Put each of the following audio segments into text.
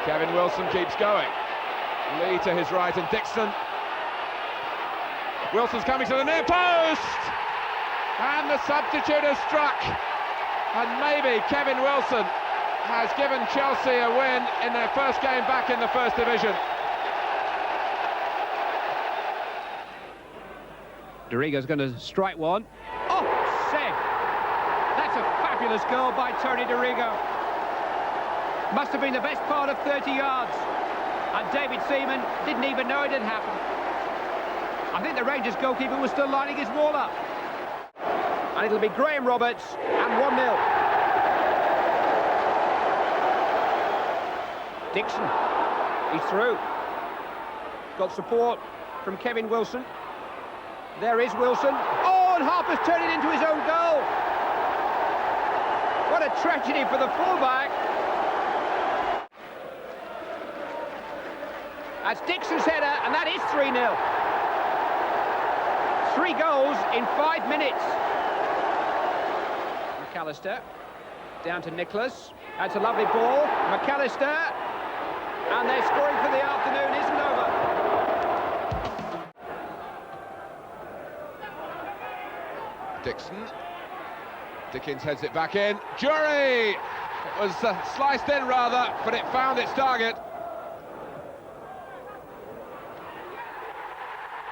Kevin Wilson keeps going. Lee to his right and Dixon. Wilson's coming to the near post! And the substitute has struck. And maybe Kevin Wilson has given Chelsea a win in their first game back in the First Division. Dorigo's going to strike one. Oh, save! That's a fabulous goal by Tony Dorigo. Must have been the best part of 30 yards. And David Seaman didn't even know it had happened. I think the Rangers goalkeeper was still lining his wall up. And it'll be Graham Roberts and 1-0. Dixon, he's through. Got support from Kevin Wilson. There is Wilson. Oh, and Harper's turned it into his own goal. What a tragedy for the fullback. That's Dixon's header, and that is 3-0. 3 goals in 5 minutes. McAllister, down to Nicholas. That's a lovely ball. McAllister, and their scoring for the afternoon isn't over. Dixon. Dickens heads it back in. Jury! It was sliced in rather, but it found its target.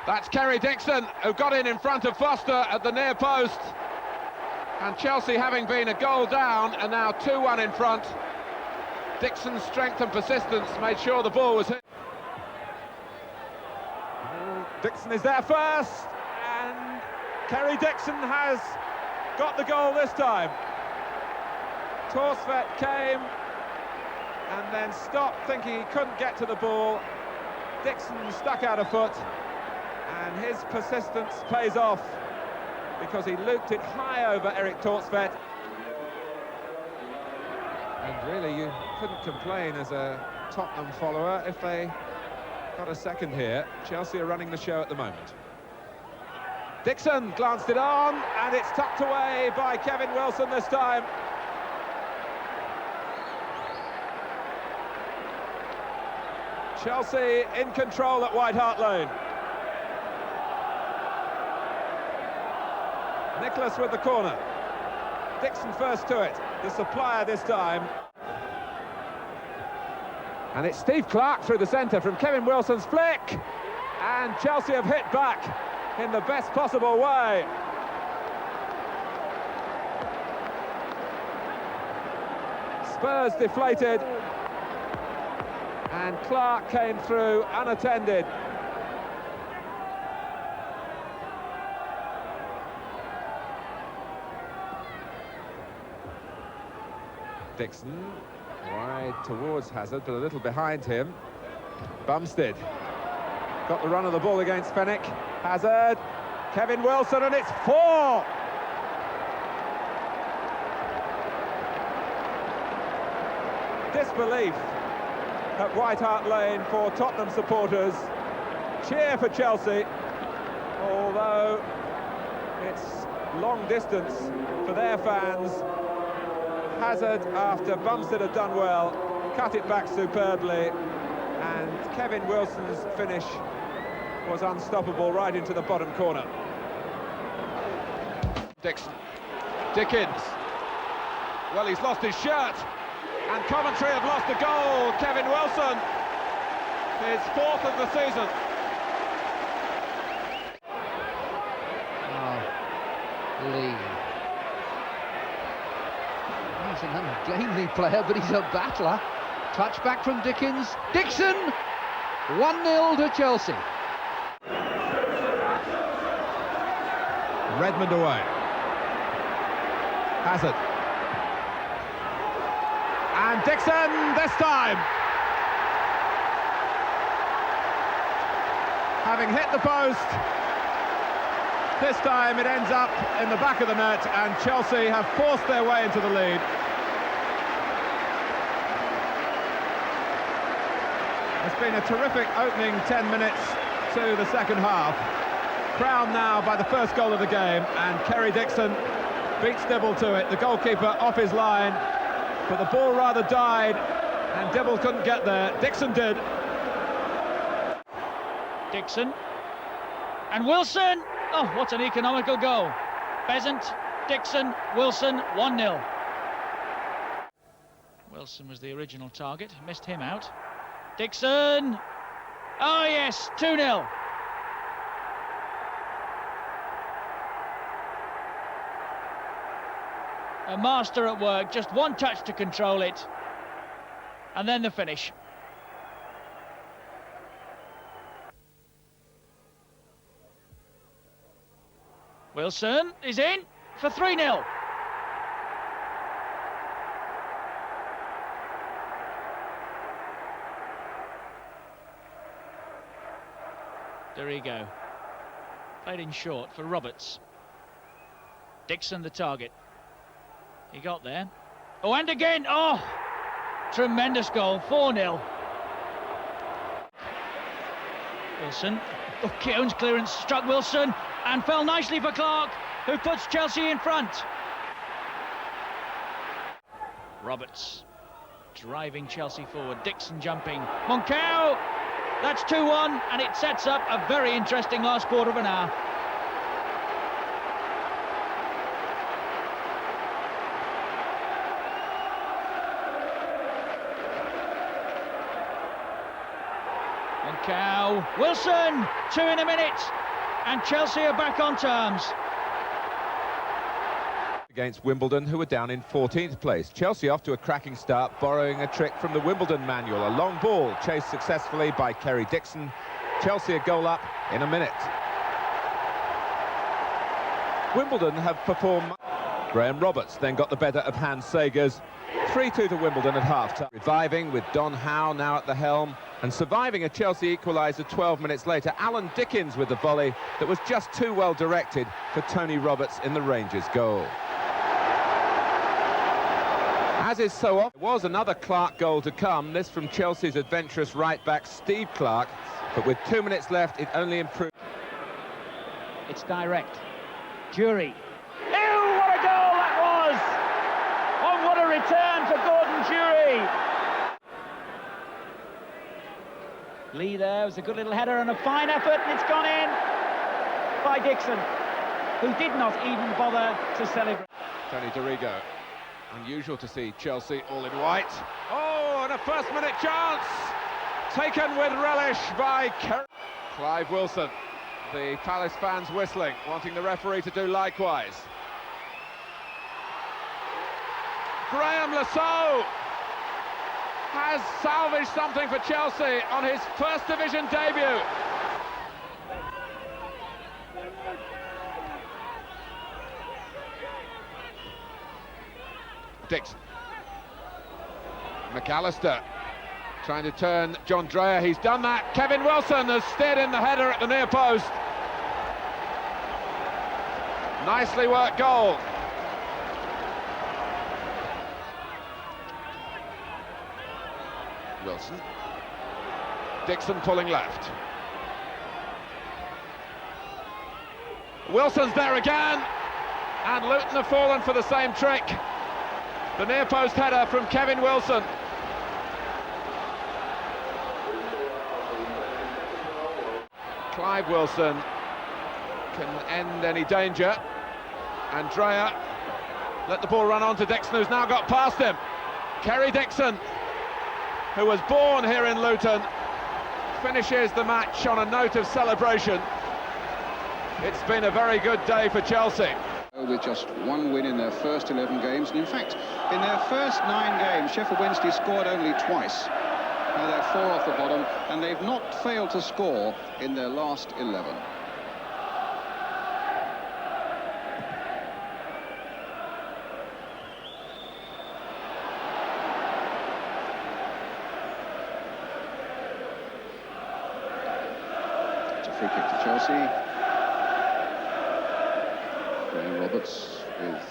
That's Kerry Dixon, who got in front of Foster at the near post. And Chelsea, having been a goal down, are now 2-1 in front. Dixon's strength and persistence made sure the ball was hit. Dixon is there first, and Kerry Dixon has got the goal this time. Torsvet came and then stopped, thinking he couldn't get to the ball. Dixon stuck out a foot, and his persistence pays off because he looped it high over Eric Torsvet. And really, you couldn't complain as a Tottenham follower if they got a second here. Chelsea are running the show at the moment. Dixon glanced it on, and it's tucked away by Kevin Wilson this time. Chelsea in control at White Hart Lane. Nicholas with the corner. Dixon first to it, the supplier this time. And it's Steve Clarke through the centre from Kevin Wilson's flick. And Chelsea have hit back in the best possible way. Spurs deflated. And Clarke came through unattended. Dixon wide towards Hazard, but a little behind him. Bumstead got the run of the ball against Fenwick. Hazard, Kevin Wilson, and it's 4! Disbelief at White Hart Lane for Tottenham supporters. Cheer for Chelsea, although it's long distance for their fans. Hazard, after Bumstead had done well, cut it back superbly, and Kevin Wilson's finish was unstoppable right into the bottom corner. Dixon. Dickens. Well, he's lost his shirt, and Coventry have lost a goal. Kevin Wilson, his 4th of the season. Oh, Lee. He's an ungainly player, but he's a battler. Touch back from Dickens. Dixon! 1-0 to Chelsea. Redmond away. Hazard. And Dixon this time. Having hit the post, this time it ends up in the back of the net, and Chelsea have forced their way into the lead. It's been a terrific opening 10 minutes to the second half. Crowned now by the first goal of the game, and Kerry Dixon beats Dibble to it. The goalkeeper off his line, but the ball rather died And Dibble couldn't get there. Dixon did. Dixon. And Wilson! Oh, what an economical goal. Besant, Dixon, Wilson, 1-0. Wilson was the original target, missed him out. Dixon! Oh yes, 2-0. A master at work, just one touch to control it. And then the finish. Wilson is in for 3-0. Dorigo played in short for Roberts. Dixon the target. He got there. Oh, and again. Oh, tremendous goal. 4-0. Wilson. Oh, Keown's clearance struck Wilson and fell nicely for Clark, who puts Chelsea in front. Roberts driving Chelsea forward. Dixon jumping. Moncao. That's 2-1, and it sets up a very interesting last quarter of an hour. Moncao. Wilson. 2 in a minute, and Chelsea are back on terms. Against Wimbledon, who were down in 14th place. Chelsea off to a cracking start, borrowing a trick from the Wimbledon manual. A long ball chased successfully by Kerry Dixon. Chelsea a goal up in a minute. Wimbledon have performed. Graham Roberts then got the better of Hans Sagers. 3-2 to Wimbledon at half-time. Reviving with Don Howe now at the helm, and surviving a Chelsea equaliser 12 minutes later. Alan Dickens with the volley that was just too well directed for Tony Roberts in the Rangers goal. As is so often, there was another Clark goal to come, this from Chelsea's adventurous right-back Steve Clark, but with 2 minutes left, it only improved. It's direct. Jury. Ew, what a goal that was! Oh, what a return for Gordon Jury! Lee there was a good little header and a fine effort, and it's gone in by Dixon, who did not even bother to celebrate. Tony Dorigo. Unusual to see Chelsea all in white. Oh, and a first-minute chance! Taken with relish by Clive Wilson. The Palace fans whistling, wanting the referee to do likewise. Graham Lasso has salvaged something for Chelsea on his First Division debut. Dixon. McAllister trying to turn John Dreyer. He's done that. Kevin Wilson has steered in the header at the near post. Nicely worked goal. Wilson. Dixon pulling left. Wilson's there again. And Luton have fallen for the same trick. The near post header from Kevin Wilson. Clive Wilson can end any danger. And Dreyer let the ball run on to Dixon, who's now got past him. Kerry Dixon, who was born here in Luton, finishes the match on a note of celebration. It's been a very good day for Chelsea. With just one win in their first 11 games, and in fact, in their first 9 games, Sheffield Wednesday scored only twice. Now they're 4 off the bottom, and they've not failed to score in their last 11. It's a free kick to Chelsea. Roberts with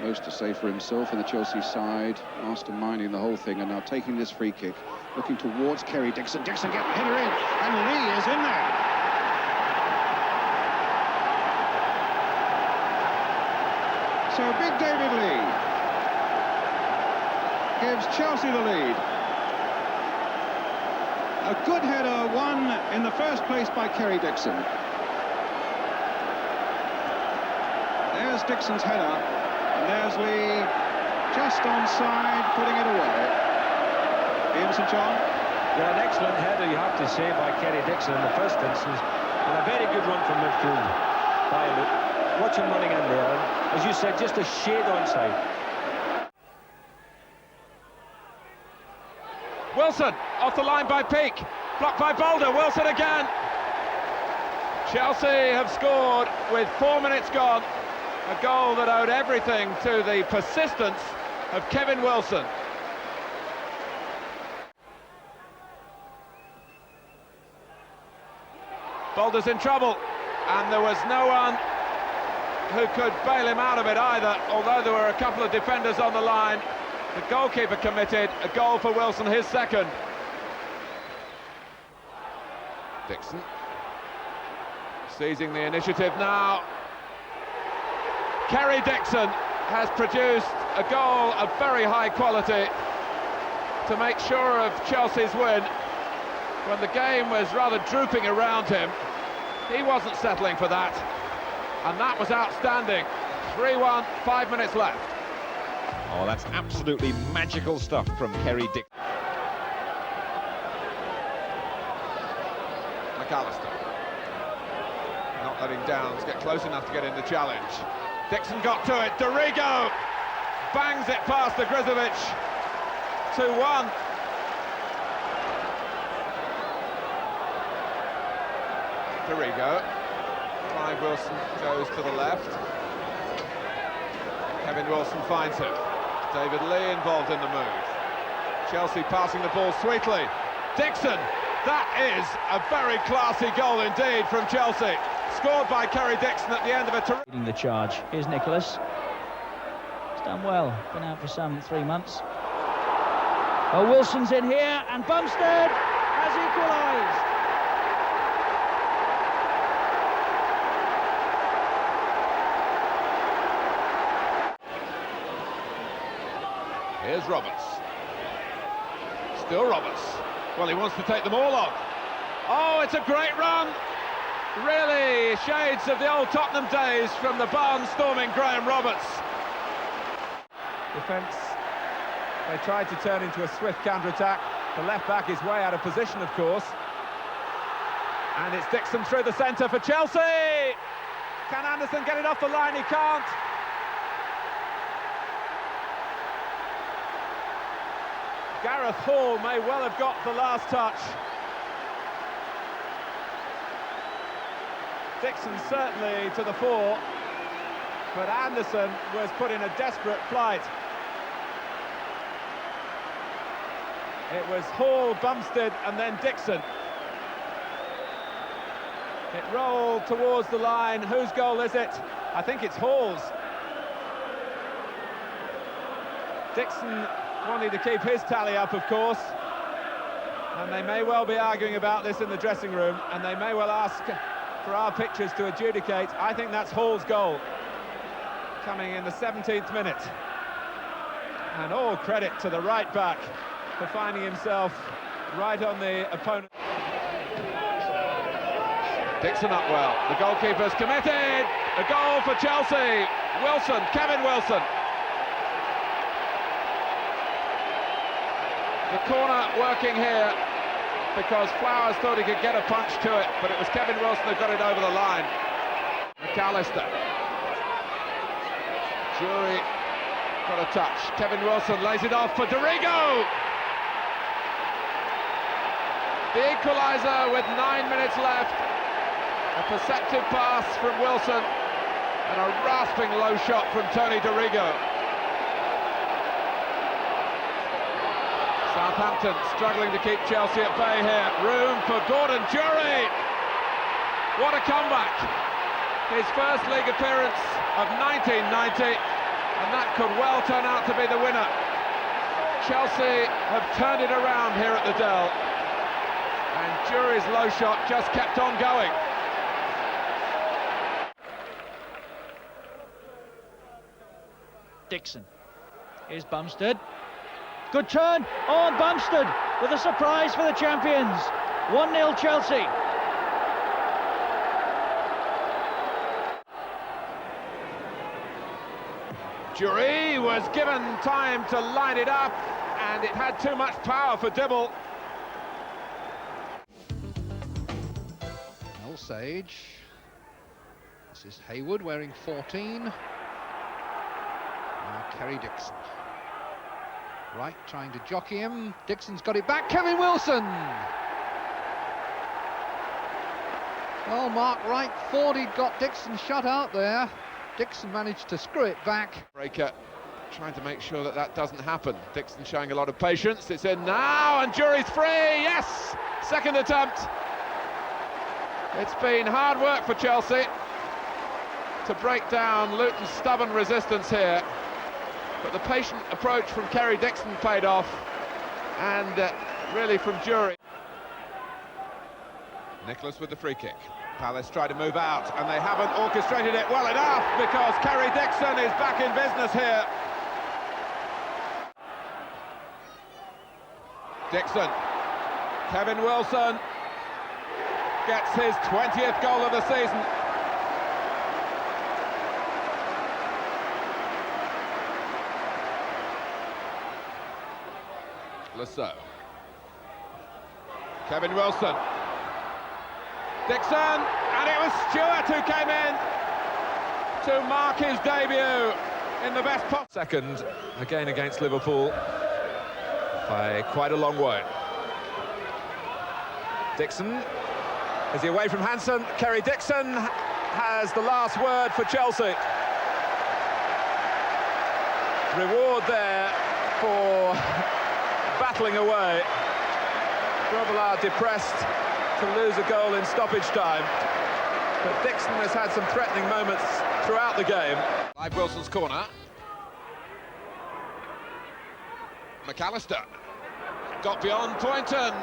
most to say for himself in the Chelsea side, masterminding the whole thing, and now taking this free kick, looking towards Kerry Dixon. Dixon get the header in, and Lee is in there. So Big David Lee gives Chelsea the lead. A good header, won in the first place by Kerry Dixon. There's Dixon's header, and there's Lee just onside, putting it away. Ian St John. Yeah, an excellent header, you have to say, by Kerry Dixon in the first instance, and a very good run from midfield by Luke. Watch him running in there, and as you said, just a shade onside. Wilson, off the line by Peake, blocked by Boulder, Wilson again. Chelsea have scored with 4 minutes gone, a goal that owed everything to the persistence of Kevin Wilson. Boulder's in trouble, and there was no one who could bail him out of it either, although there were a couple of defenders on the line. The goalkeeper committed a goal for Wilson, his second. Dixon seizing the initiative now. Kerry Dixon has produced a goal of very high quality to make sure of Chelsea's win. When the game was rather drooping around him, he wasn't settling for that, and that was outstanding. 3-1, 5 minutes left. Oh, that's absolutely magical stuff from Kerry Dixon. McAllister not letting Downs get close enough to get in the challenge. Dixon got to it, Dorigo bangs it past the Grizovic. 2-1. Dorigo. Clive Wilson goes to the left. Kevin Wilson finds him. David Lee involved in the move. Chelsea passing the ball sweetly. Dixon, that is a very classy goal indeed from Chelsea. Scored by Kerry Dixon at the end of a terrific... Leading the charge. Here's Nicholas. He's done well. Been out for some 3 months. Oh, Wilson's in here, and Bumstead has equalised. Here's Roberts. Still Roberts. Well, he wants to take them all on. Oh, it's a great run. Really, shades of the old Tottenham days from the barn-storming Graham Roberts. Defence, they tried to turn into a swift counter-attack. The left-back is way out of position, of course. And it's Dixon through the centre for Chelsea! Can Anderson get it off the line? He can't. Gareth Hall may well have got the last touch. Dixon certainly to the fore, but Anderson was put in a desperate plight. It was Hall, Bumstead, and then Dixon. It rolled towards the line. Whose goal is it? I think it's Hall's. Dixon wanting to keep his tally up, of course, and they may well be arguing about this in the dressing room, and they may well ask for our pictures to adjudicate. I think that's Hall's goal, coming in the 17th minute. And all credit to the right back for finding himself right on the opponent. Dixon up well. The goalkeeper's committed. A goal for Chelsea. Wilson, Kevin Wilson. The corner working here because Flowers thought he could get a punch to it, but it was Kevin Wilson who got it over the line. McAllister. Jury got a touch. Kevin Wilson lays it off for Dorigo. The equaliser with 9 minutes left. A perceptive pass from Wilson and a rasping low shot from Tony Dorigo. Southampton struggling to keep Chelsea at bay here. Room for Gordon Jury. What a comeback. His first league appearance of 1990, and that could well turn out to be the winner. Chelsea have turned it around here at the Dell, and Jury's low shot just kept on going. Dixon. Here's Bumstead. Good turn. Oh, Bumstead with a surprise for the champions. 1-0 Chelsea. Jury was given time to line it up, and it had too much power for Dibble. Null Sage. This is Hayward wearing 14. Now Kerry Dixon. Right, trying to jockey him. Dixon's got it back. Kevin Wilson! Well, Mark Wright thought he'd got Dixon shut out there. Dixon managed to screw it back. Breaker trying to make sure that that doesn't happen. Dixon showing a lot of patience. It's in now, and Jury's free. Yes! Second attempt. It's been hard work for Chelsea to break down Luton's stubborn resistance here. But the patient approach from Kerry Dixon paid off, and really from Jury. Nicholas with the free kick. Palace try to move out, and they haven't orchestrated it well enough, because Kerry Dixon is back in business here. Dixon. Kevin Wilson gets his 20th goal of the season. Lasso. Kevin Wilson. Dixon, and it was Stewart who came in to mark his debut in the best possible. Second, again against Liverpool, by quite a long way. Dixon, is he away from Hansen? Kerry Dixon has the last word for Chelsea. Reward there for battling away. Robillard depressed to lose a goal in stoppage time, but Dixon has had some threatening moments throughout the game. Live Wilson's corner. McAllister got beyond Poynton,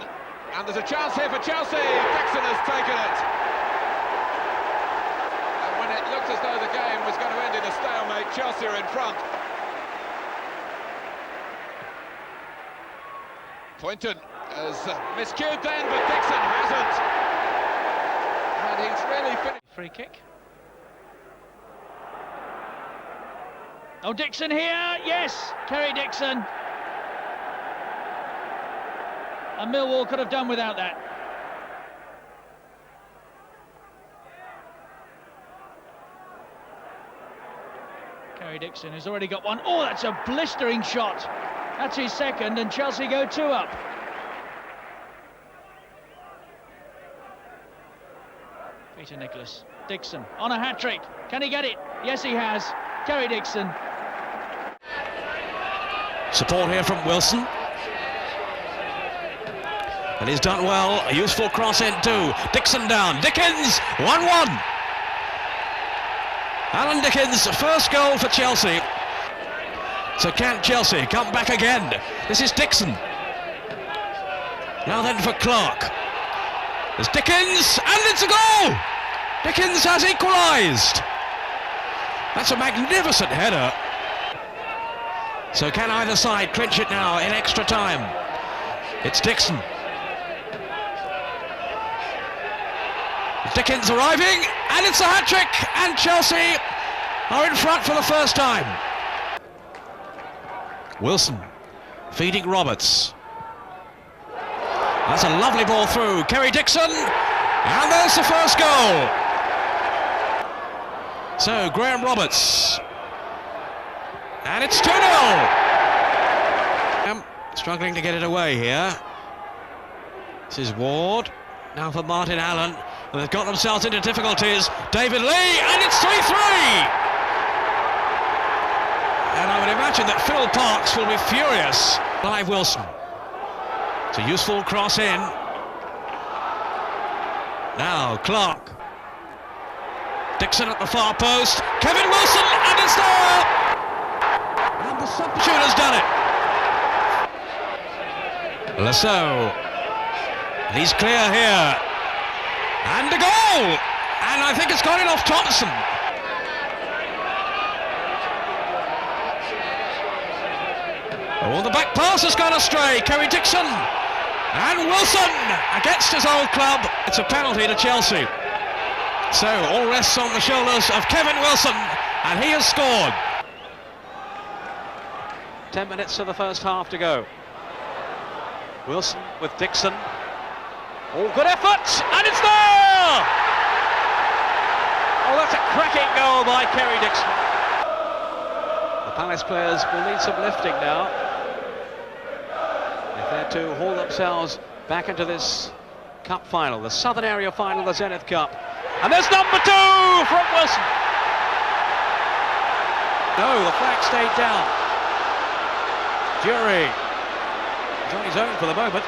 and there's a chance here for Chelsea. Dixon has taken it, and when it looked as though the game was going to end in a stalemate, Chelsea are in front. Poynton has miscued then, but Dixon hasn't. And he's really finished. Free kick. Oh, Dixon here, yes, Kerry Dixon. And Millwall could have done without that. Kerry Dixon has already got one. Oh, that's a blistering shot. That's his second, and Chelsea go 2 up. Peter Nicholas. Dixon on a hat-trick. Can he get it? Yes, he has. Kerry Dixon. Support here from Wilson. And he's done well. A useful cross in too. Dixon down. Dickens, 1-1. Alan Dickens, first goal for Chelsea. So can Chelsea come back again? This is Dixon. Now then for Clark. There's Dickens, and it's a goal! Dickens has equalised. That's a magnificent header. So can either side clinch it now in extra time? It's Dixon. Dickens arriving, and it's a hat-trick, and Chelsea are in front for the first time. Wilson feeding Roberts. That's a lovely ball through. Kerry Dixon, and there's the first goal. So Graham Roberts, and it's 2-0. Struggling to get it away here. This is Ward, now for Martin Allen, and they've got themselves into difficulties. David Lee, and it's 3-3. And I would imagine that Phil Parkes will be furious. Live Wilson. It's a useful cross in. Now Clark. Dixon at the far post. Kevin Wilson, and it's there! And the substitute has done it. Lasso. He's clear here. And a goal! And I think it's gone in off Thompson. Oh, the back pass has gone astray. Kerry Dixon And Wilson against his old club. It's a penalty to Chelsea. So all rests on the shoulders of Kevin Wilson, and he has scored. 10 minutes of the first half to go. Wilson with Dixon. Oh, good effort, and it's there! Oh, that's a cracking goal by Kerry Dixon. The Palace players will need some lifting now if they're to haul themselves back into this cup final, the Southern Area final, the Zenith Cup. And there's number 2 from Wilson. No, the flag stayed down. Jury is on his own for the moment.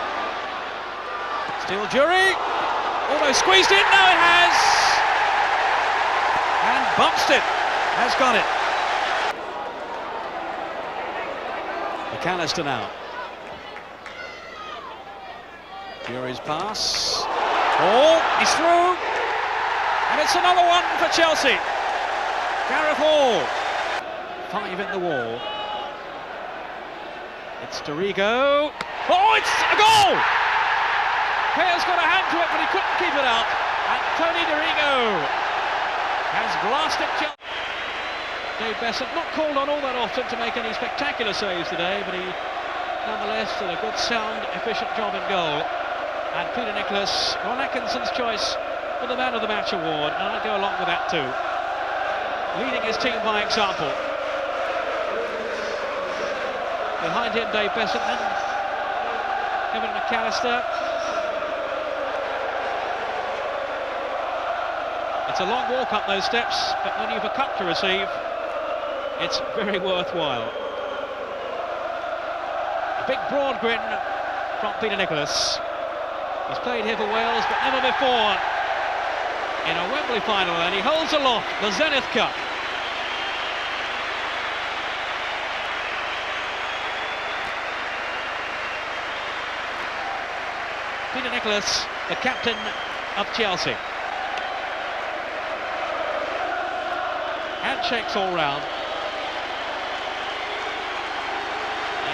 Still Jury. Almost squeezed in. Now it has. And Bumstead has got it. McAllister now. Jury's pass. Oh, he's through. And it's another one for Chelsea. Gareth Hall. 5 in the wall. It's Dorigo. Oh, it's a goal! Pear's got a hand to it, but he couldn't keep it out. And Tony Dorigo has blasted Chelsea. Dave Bessant not called on all that often to make any spectacular saves today, but he nonetheless did a good, sound, efficient job in goal. And Peter Nicholas, Ron Atkinson's choice for the Man of the Match award, and I'd go along with that too. Leading his team by example. Behind him, Dave Bessant and Kevin McAllister. It's a long walk up those steps, but when you've a cup to receive, it's very worthwhile. A big broad grin from Peter Nicholas. He's played here for Wales, but never before in a Wembley final, and he holds aloft the Zenith Cup. Peter Nicholas, the captain of Chelsea. Handshakes all round.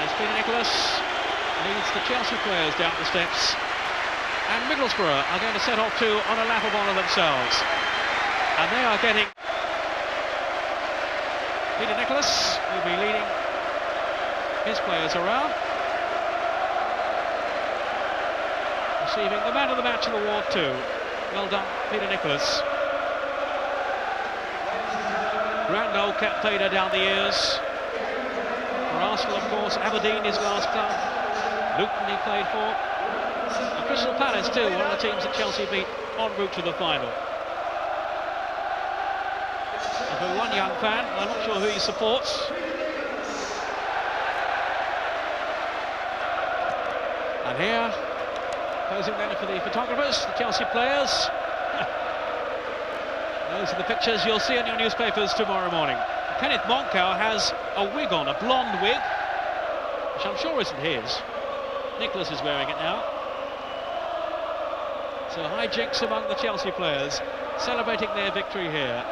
As Peter Nicholas leads the Chelsea players down the steps. And Middlesbrough are going to set off too on a lap of honour themselves. And they are getting... Peter Nicholas will be leading his players around. Receiving the Man of the Match award too. Well done, Peter Nicholas. Grand old campaigner down the years. For Arsenal, of course, Aberdeen, his last club. Luton he played for. And Crystal Palace too, one of the teams that Chelsea beat en route to the final. And for one young fan, I'm not sure who he supports. And here, posing then for the photographers, the Chelsea players. Those are the pictures you'll see in your newspapers tomorrow morning. Kenneth Monkow has a wig on, a blonde wig, which I'm sure isn't his. Nicholas is wearing it now. So hijinks among the Chelsea players, celebrating their victory here.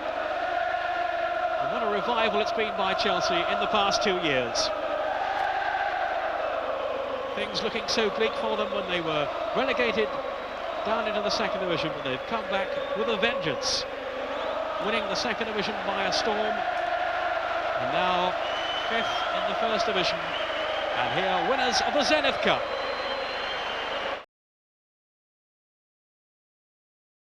And what a revival it's been by Chelsea in the past 2 years. Things looking so bleak for them when they were relegated down into the second division, but they've come back with a vengeance, winning the second division by a storm, and now 5th in the first division, and here winners of the Zenith Cup.